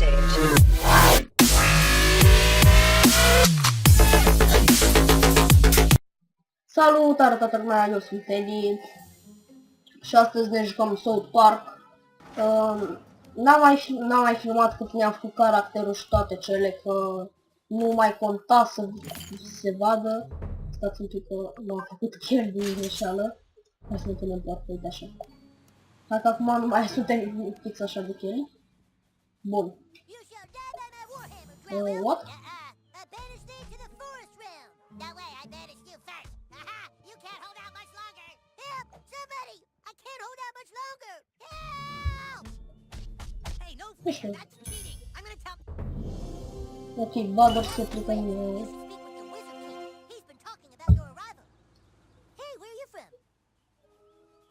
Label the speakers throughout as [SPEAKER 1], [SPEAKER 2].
[SPEAKER 1] stage.
[SPEAKER 2] Salutare toată lumea, eu sunt Teddy și astăzi ne jucăm South Park. N-am mai filmat cât mi-am făcut caracterul și toate cele, că nu mai conta să se vadă. Stați un pic că m-am făcut chiar din greșeală. Hai să ne punem doar pe așa. Hai că acum nu mai suntem fix așa de cheli. Bun. What? Nu știu. Ok, Butter se plică în...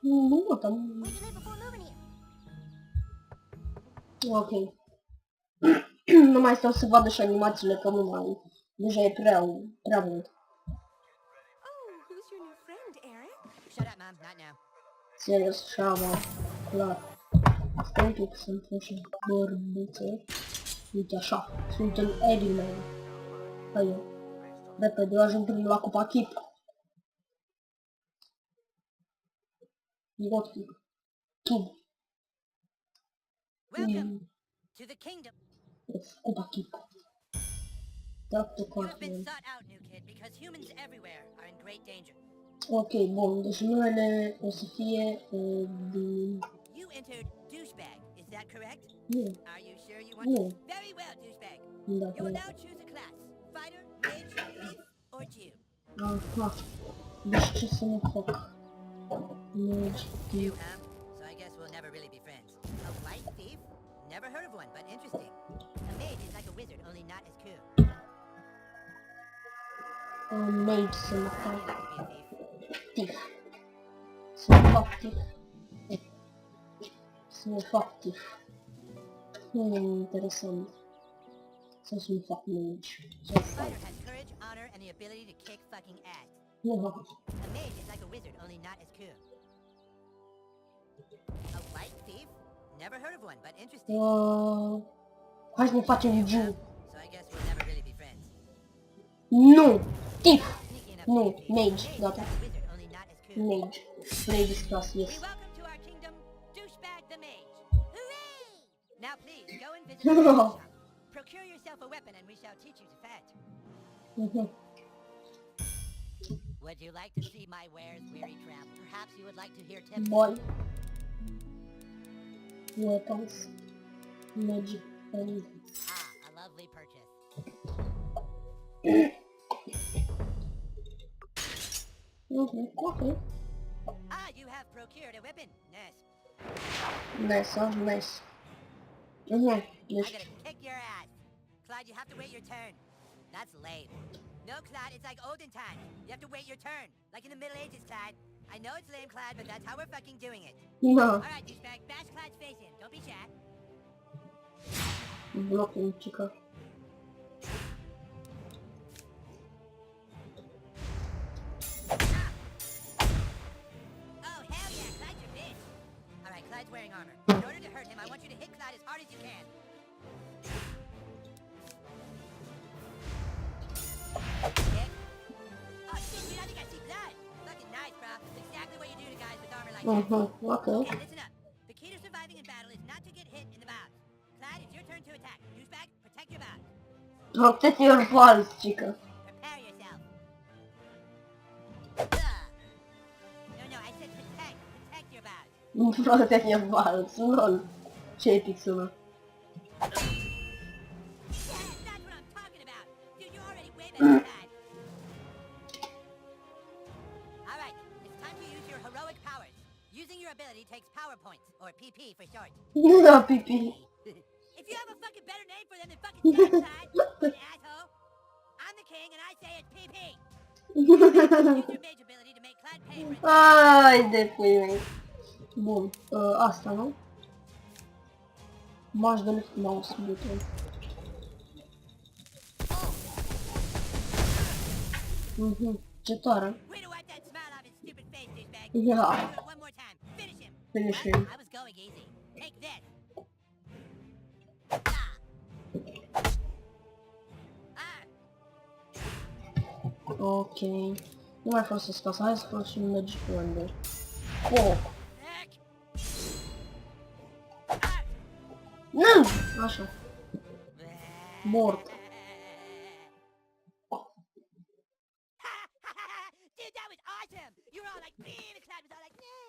[SPEAKER 2] Nu, mă, tam... Ok. Nu mai stau să vadă și animațiile, că nu mai... Deja e prea mult. Serios, șama, clar. Stai un pic să-mi pun și bărbuțe. Uite așa, sunt în Eddie-Man. Hai, repede, ajung primul la cupa chip. Got Kid.
[SPEAKER 3] Welcome to the kingdom.
[SPEAKER 2] Cupa chip. Dr.
[SPEAKER 3] You have been
[SPEAKER 2] Cartman.
[SPEAKER 3] sought out, new kid, because humans everywhere are in great danger.
[SPEAKER 2] Ok, bun, deci numele o să fie din...
[SPEAKER 3] You entered douchebag, is that correct?
[SPEAKER 2] Nu,
[SPEAKER 3] Are you sure you want
[SPEAKER 2] nu,
[SPEAKER 3] to? Very well, douchebag.
[SPEAKER 2] da,
[SPEAKER 3] You will
[SPEAKER 2] da.
[SPEAKER 3] now choose a class. Fighter, mage, thief, or Jew.
[SPEAKER 2] Aha, deci ce să ne fac? Mage,
[SPEAKER 3] Jew, huh? So I guess we'll never really be friends. A white thief? Never heard of one, but interesting. A mage is like a wizard, only not as cool.
[SPEAKER 2] mage să ne
[SPEAKER 3] I
[SPEAKER 2] fac.
[SPEAKER 3] like to be a thief.
[SPEAKER 2] Tif. Să ne fac tif. Să ne fac tif. Interesant. Să ne fac mage.
[SPEAKER 3] A fighter has courage, honor, and the ability to kick fucking ass.
[SPEAKER 2] Nu,
[SPEAKER 3] A mage is like a wizard, only not as cool. A white thief? Never heard of one, but interesting.
[SPEAKER 2] hai să ne facem Jew.
[SPEAKER 3] So I guess we'll never really be friends.
[SPEAKER 2] Nu! Tif!
[SPEAKER 3] Sneaky enough
[SPEAKER 2] No,
[SPEAKER 3] to be a thief.
[SPEAKER 2] mage,
[SPEAKER 3] A
[SPEAKER 2] gata.
[SPEAKER 3] is like a wizard, only not as cool.
[SPEAKER 2] Mage. Ladies class,
[SPEAKER 3] We
[SPEAKER 2] yes.
[SPEAKER 3] welcome to our kingdom, douchebag the mage. Hooray! Now please go and visit the magic shop. Procure yourself a weapon, and we shall teach you to fight. Would you like to see my wares, weary tramp? Perhaps you would like to hear tips.
[SPEAKER 2] Boy. Weapons. Magic. And...
[SPEAKER 3] Ah, a lovely purchase.
[SPEAKER 2] Okay.
[SPEAKER 3] Ah, you have procured a weapon. Nice.
[SPEAKER 2] Nice, huh? Nice.
[SPEAKER 3] I'm
[SPEAKER 2] Deci,
[SPEAKER 3] gonna kick your ass. Clyde, you have to wait your turn. That's lame. No, Clyde, it's like olden times. You have to wait your turn. Like in the Middle Ages, Clyde. I know it's lame, Clyde, but that's how we're fucking doing it.
[SPEAKER 2] no.
[SPEAKER 3] Alright, douchebag, bash Clyde's face in. Don't be shy.
[SPEAKER 2] Blocking chica.
[SPEAKER 3] Oh, hell yeah, Clyde's your bitch. Alright, Clyde's wearing armor. In order to hurt him, I want you to hit Clyde as hard as you can. Kick. Oh, shit, dude, I think I see blood. Fucking nice, bro. That's exactly what you do to guys with armor like that.
[SPEAKER 2] Okay.
[SPEAKER 3] Okay, listen up. The key to surviving in battle is not to get hit in the bows. Clyde, it's your turn to attack. Douchebag, protect your bows.
[SPEAKER 2] Protect your balls, chica.
[SPEAKER 3] Prepare yourself. Ugh. No, I said protect. Protect your bows.
[SPEAKER 2] Protect your balls. Lol. Ce epic sună.
[SPEAKER 3] Yeah, that's what I'm talking about. Dude, you're already way better than that. Alright, it's time to use your heroic powers. Using your ability takes power points, or PP for short.
[SPEAKER 2] Da, pipi.
[SPEAKER 3] If you have a fucking better name for them than fucking Darkseid, you asshole. I'm the king and I say it's PP. Use your mage ability to make Clyde pay for it.
[SPEAKER 2] Ai de pui mei. Bun, asta, nu? M-aș de lift mouse buton. Ce tare.
[SPEAKER 3] Way to wipe that smile off his stupid face, douchebag.
[SPEAKER 2] Yeah.
[SPEAKER 3] Do it one more time. Finish him.
[SPEAKER 2] Finish
[SPEAKER 3] What?
[SPEAKER 2] him.
[SPEAKER 3] I was going easy. Take this. Ah.
[SPEAKER 2] Ok. Nu mai folosesc asta, hai să folosim Magic Wonder. Foc! Nu! Așa. Mort.
[SPEAKER 3] Dude, that was awesome! You were all like, me, and the cloud was all like, nah,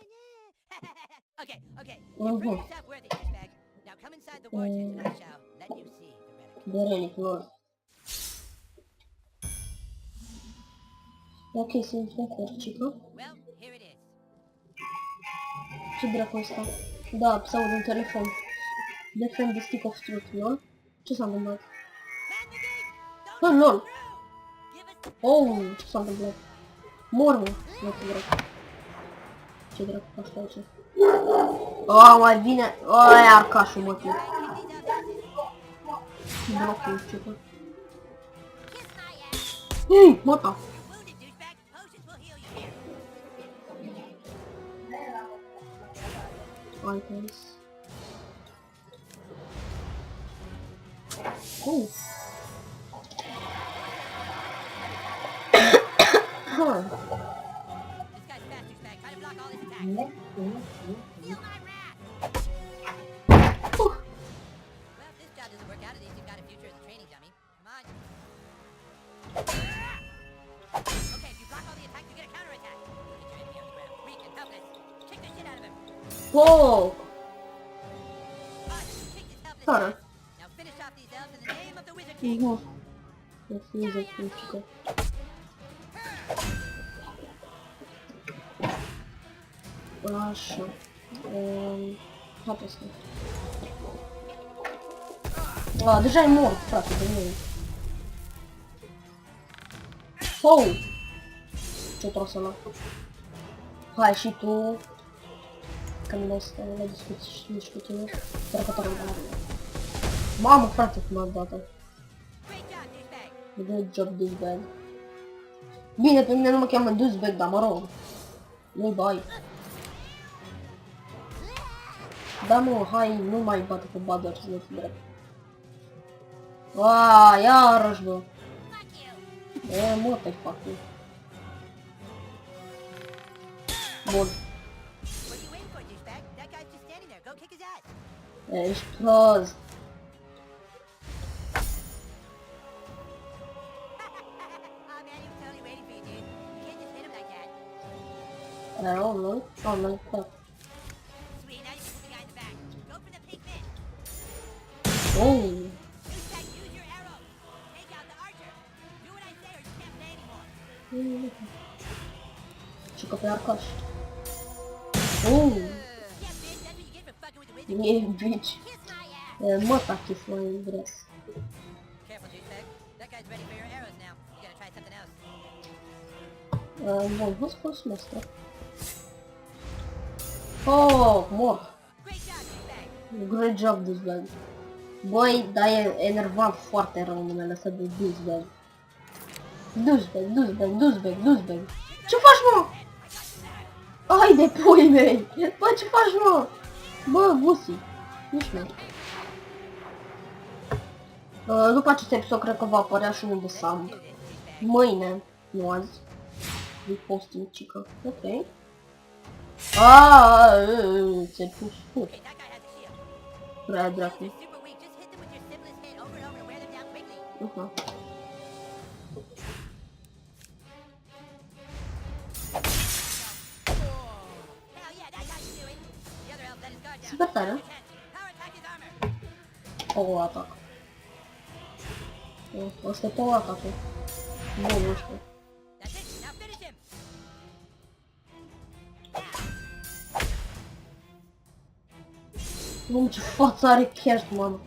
[SPEAKER 3] nah. Okay, okay. You
[SPEAKER 2] Mhm.
[SPEAKER 3] proved yourself worthy, douchebag. Now come inside the war tent and I shall let you see the relic.
[SPEAKER 2] De relic, lol. Ok, sunt un corcică.
[SPEAKER 3] Well, here it is.
[SPEAKER 2] Ce dracu ăsta? Da, se aude un telefon. Defend the stick of truth, lol. Ce s-a întâmplat?
[SPEAKER 3] Man the gate! Don't
[SPEAKER 2] Oh,
[SPEAKER 3] let
[SPEAKER 2] lol.
[SPEAKER 3] it through! Give us
[SPEAKER 2] Oh, ce s-a întâmplat? Mor, mă. Nu ce dracu. Ce dracu faci aici? Oh, mai bine. Oh, e arcașul, mă, tine.
[SPEAKER 3] these out
[SPEAKER 2] Blocul, ce fac.
[SPEAKER 3] Kiss my ass!
[SPEAKER 2] Hei, mata.
[SPEAKER 3] You're wounded, douchebag. Potions will heal you here.
[SPEAKER 2] Items. Oh. Huh.
[SPEAKER 3] This guy's fast, douchebag. Try to block all his attacks. Feel my wrath!
[SPEAKER 2] Oh.
[SPEAKER 3] Well, if this job doesn't work out, at least you've got a future as a training dummy. Come on. Okay, if you block all the attacks, you get a counterattack. Get your enemy on the ground, weak and helpless. Kick the shit out of him.
[SPEAKER 2] Oh.
[SPEAKER 3] Fine, kick this helpless
[SPEAKER 2] Sorry.
[SPEAKER 3] ass. Now finish off these elves in the name of the Wizard King.
[SPEAKER 2] Mhm. Refuză critică. Așa. Hai pe asta. Deja e mort, frate, de mine. Oh! Ce tras ăla? Hai și tu. Că nu mai stau la discuții și nici cu tine. Trecătorul de la mine. Mamă, frate, cum am dat-o.
[SPEAKER 3] Great job, douchebag.
[SPEAKER 2] Good job, douchebag. Bine, pe mine nu mă cheamă douchebag, dar mă rog. Nu-i bai. Da, mă, hai, nu mai bate pe Badger, să nu-ți drept. Aaa, iarăși, bă.
[SPEAKER 3] Fuck you.
[SPEAKER 2] E, mă, te fac eu. Bun.
[SPEAKER 3] What are you waiting for, douchebag? That guy's just standing there. Go kick his ass.
[SPEAKER 2] Ești prost.
[SPEAKER 3] Oh man, he was totally waiting for you, dude. You can't just hit him like that.
[SPEAKER 2] Oh, nu? Oh, nu, fac.
[SPEAKER 3] Sweet, now you can hit the guy in the back. Go for the pink mitt.
[SPEAKER 2] Oh.
[SPEAKER 3] Douchebag, use your arrows. Take out the archer. Do what I say or you can't play anymore.
[SPEAKER 2] Și că pe arcaș. Oh.
[SPEAKER 3] Yeah, bitch, that's what you get for fucking with the wizard.
[SPEAKER 2] E, bitch.
[SPEAKER 3] Kiss my ass.
[SPEAKER 2] Mă, tachis, mai vres.
[SPEAKER 3] Careful, douchebag. That guy's ready for your arrows now. You gotta try something else.
[SPEAKER 2] Bun, hai să folosim asta. Oh, mor.
[SPEAKER 3] Great job, douchebag.
[SPEAKER 2] Great job, douchebag. Băi, dar e enervant foarte rău numele ăsta de douchebag. Douchebag, douchebag, douchebag, douchebag. Ce faci, mă? Ai de pui mei! Bă, ce faci, mă? Bă, Gusi. Nici nu. După acest episod, cred că va apărea și unul de Sam.
[SPEAKER 3] Do this, douchebag.
[SPEAKER 2] Mâine, nu azi. We posting, cică. Ok. Aaaa, ți-ai pus fut.
[SPEAKER 3] Okay, that guy has a shield.
[SPEAKER 2] Prea
[SPEAKER 3] Shields
[SPEAKER 2] dracu.
[SPEAKER 3] are super weak. Just hit them with your simplest hit over and over to wear them down quickly. Hell yeah, that's how you do it. The other elf let his guard down.
[SPEAKER 2] Super tare.
[SPEAKER 3] Your chance. Power attack his armor.
[SPEAKER 2] Power atac. Asta e power atac-ul. Bun, nu știu.
[SPEAKER 3] That's it. Now finish him.
[SPEAKER 2] Mamă, ce față are Kerst, mamă.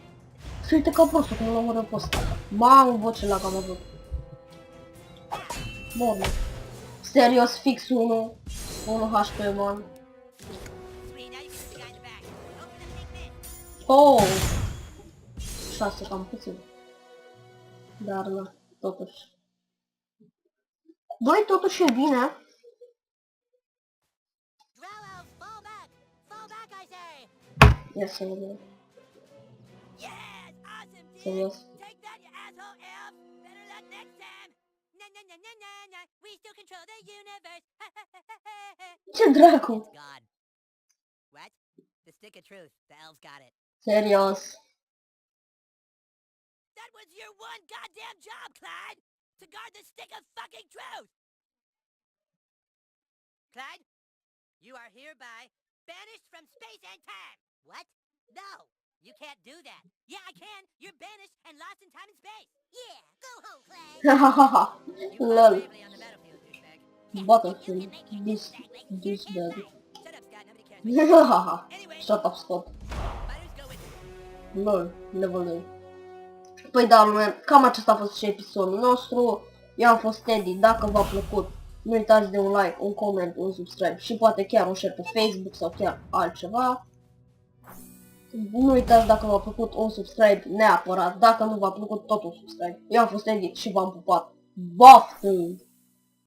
[SPEAKER 2] Se uite ca prostul cum l-am omorât pe ăsta. Mamă, bă, ce lag am avut. Bun. Serios, fix 1 HP, man.
[SPEAKER 3] Sweet, now you can hit the guy in the back. Open the pink mitt.
[SPEAKER 2] Oh! 6, cam puțin. Dar, na, totuși. Băi, totuși e bine.
[SPEAKER 3] Drow elves, fall back. Fall back, I say.
[SPEAKER 2] Ia să vedem.
[SPEAKER 3] Yes, awesome, dude.
[SPEAKER 2] Serios.
[SPEAKER 3] Take that, you asshole elf. Better luck next time. na na na na na. We still control the universe.
[SPEAKER 2] Ce dracu?
[SPEAKER 3] It's gone. What? The stick of truth. The elves got it.
[SPEAKER 2] Serios.
[SPEAKER 3] That was your one goddamn job, Clyde! To guard the stick of fucking truth! Clyde, you are hereby banished from space and time! What? No! You can't do that. Yeah, I can! You're banished and lost in time and space! Yeah, go home, Clyde!
[SPEAKER 2] Hahaha.
[SPEAKER 3] You fought
[SPEAKER 2] Lol.
[SPEAKER 3] bravely on the battlefield, douchebag.
[SPEAKER 2] Battlefield. This bad.
[SPEAKER 3] Shut up, Scott. Nobody cares what you
[SPEAKER 2] Hahaha.
[SPEAKER 3] Anyway,
[SPEAKER 2] Shut up, Scott.
[SPEAKER 3] fighters go with you.
[SPEAKER 2] Lol. Level 2. Păi da, lume, cam acesta a fost și episodul nostru. Eu am fost Teddy. Dacă v-a plăcut, nu uitați de un like, un coment, un subscribe și poate chiar un share pe Facebook sau chiar altceva. Nu uitați dacă v-a plăcut un subscribe neapărat. Dacă nu v-a plăcut tot un subscribe. Eu am fost Teddy și v-am pupat. Baftă!